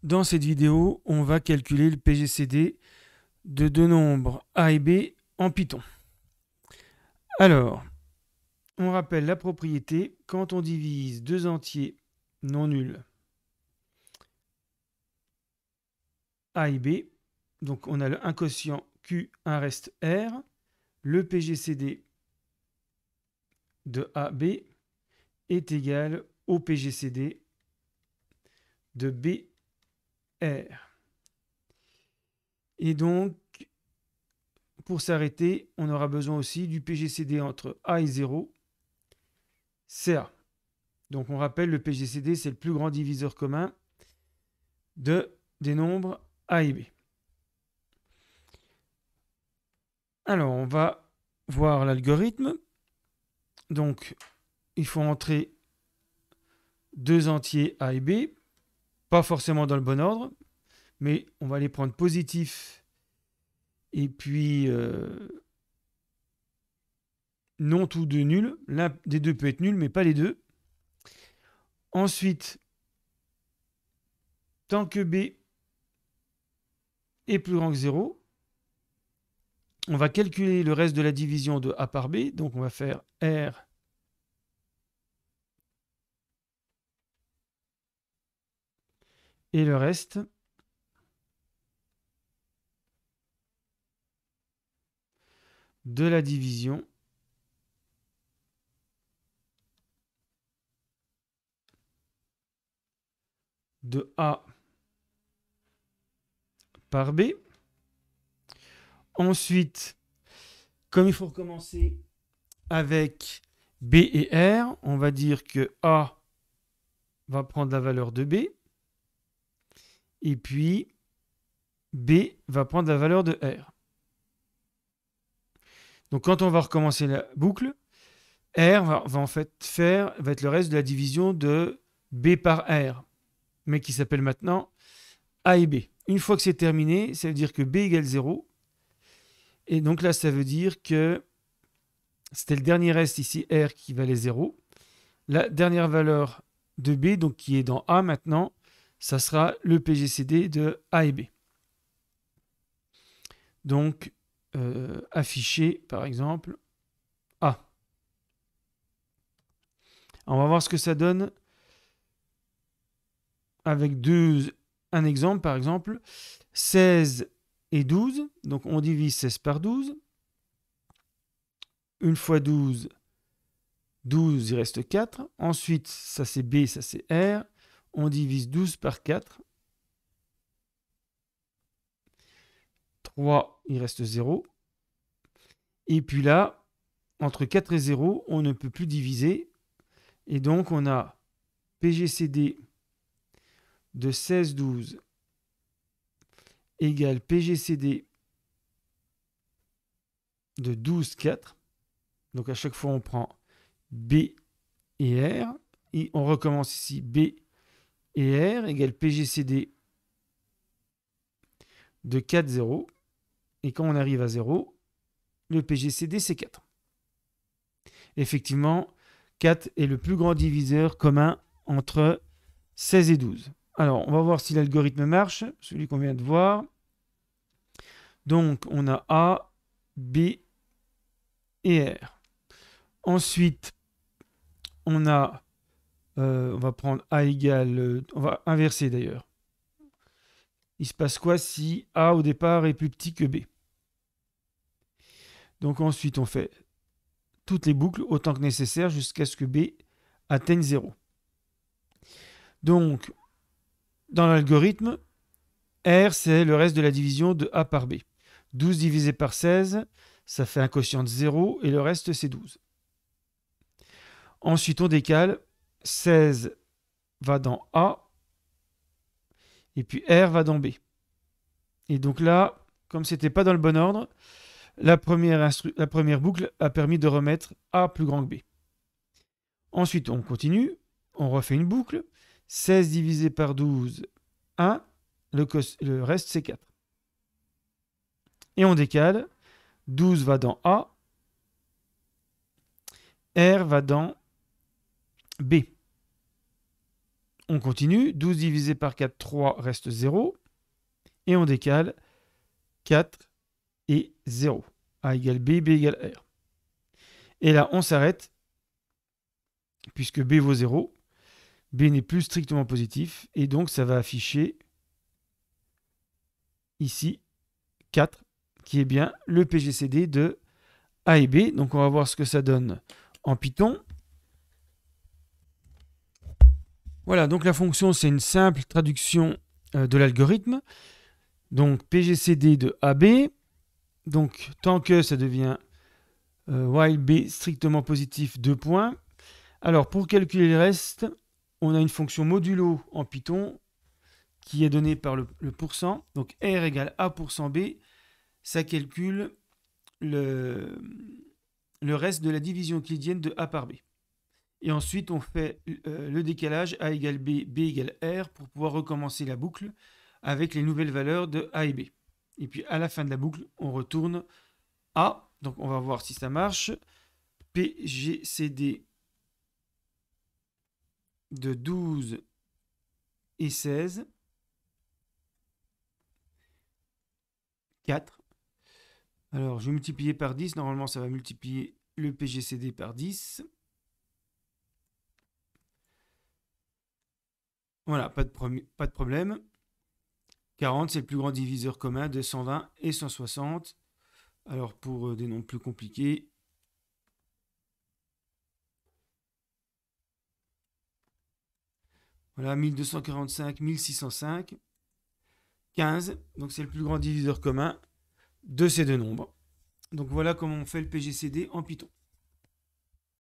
Dans cette vidéo, on va calculer le PGCD de deux nombres A et B en Python. Alors, on rappelle la propriété, quand on divise deux entiers non nuls A et B, donc on a un quotient Q, un reste R, le PGCD de AB est égal au PGCD de BR. Et donc, pour s'arrêter, on aura besoin aussi du PGCD entre A et 0, CA. Donc on rappelle, le PGCD, c'est le plus grand diviseur commun des nombres A et B. Alors, on va voir l'algorithme. Donc, il faut entrer deux entiers A et B, pas forcément dans le bon ordre, mais on va les prendre positifs et puis non tous deux nuls. L'un des deux peut être nul, mais pas les deux. Ensuite, tant que B est plus grand que 0, on va calculer le reste de la division de A par B. Donc, on va faire R et le reste de la division de A par B. Ensuite, comme il faut recommencer avec B et R, on va dire que A va prendre la valeur de B, et puis B va prendre la valeur de R. Donc quand on va recommencer la boucle, R va en fait va être le reste de la division de B par R, mais qui s'appelle maintenant A et B. Une fois que c'est terminé, ça veut dire que B égale 0. Et donc là, ça veut dire que c'était le dernier reste ici, R, qui valait 0. La dernière valeur de B, donc qui est dans A maintenant, ça sera le PGCD de A et B. Donc, afficher, par exemple, A. On va voir ce que ça donne avec un exemple, par exemple, 16 et 12. Donc, on divise 16 par 12. Une fois 12, 12, il reste 4. Ensuite, ça c'est B, ça c'est R. On divise 12 par 4. 3, il reste 0. Et puis là, entre 4 et 0, on ne peut plus diviser. Et donc, on a PGCD de 16, 12 égale PGCD de 12, 4. Donc, à chaque fois, on prend B et R. Et on recommence ici B et R égale PGCD de 4, 0. Et quand on arrive à 0, le PGCD, c'est 4. Effectivement, 4 est le plus grand diviseur commun entre 16 et 12. Alors, on va voir si l'algorithme marche, celui qu'on vient de voir. Donc, on a A, B et R. Ensuite, on va prendre A égale... on va inverser d'ailleurs. Il se passe quoi si A au départ est plus petit que B? Donc ensuite, on fait toutes les boucles autant que nécessaire jusqu'à ce que B atteigne 0. Donc, dans l'algorithme, R, c'est le reste de la division de A par B. 12 divisé par 16, ça fait un quotient de 0 et le reste, c'est 12. Ensuite, on décale. 16 va dans A et puis R va dans B. Et donc là, comme ce n'était pas dans le bon ordre, la première boucle a permis de remettre A plus grand que B. Ensuite, on continue. On refait une boucle. 16 divisé par 12, 1. Le reste, c'est 4. Et on décale. 12 va dans A. R va dans B. On continue. 12 divisé par 4, 3 reste 0. Et on décale 4 et 0. A égale B, B égale R. Et là, on s'arrête, puisque B vaut 0. B n'est plus strictement positif. Et donc, ça va afficher ici 4, qui est bien le PGCD de A et B. Donc, on va voir ce que ça donne en Python. Voilà, donc la fonction, c'est une simple traduction de l'algorithme. Donc, PGCD de AB. Donc, tant que ça devient while B strictement positif, 2 points. Alors, pour calculer le reste, on a une fonction modulo en Python qui est donnée par le pourcent. Donc, R égale A % B. Ça calcule le reste de la division euclidienne de A par B. Et ensuite, on fait le décalage A égale B, B égale R pour pouvoir recommencer la boucle avec les nouvelles valeurs de A et B. Et puis, à la fin de la boucle, on retourne A. Donc, on va voir si ça marche. PGCD de 12 et 16. 4. Alors, je vais multiplier par 10. Normalement, ça va multiplier le PGCD par 10. Voilà, pas de problème. 40, c'est le plus grand diviseur commun de 120 et 160. Alors, pour des nombres plus compliqués, voilà, 1245, 1605, 15. Donc, c'est le plus grand diviseur commun de ces deux nombres. Donc, voilà comment on fait le PGCD en Python.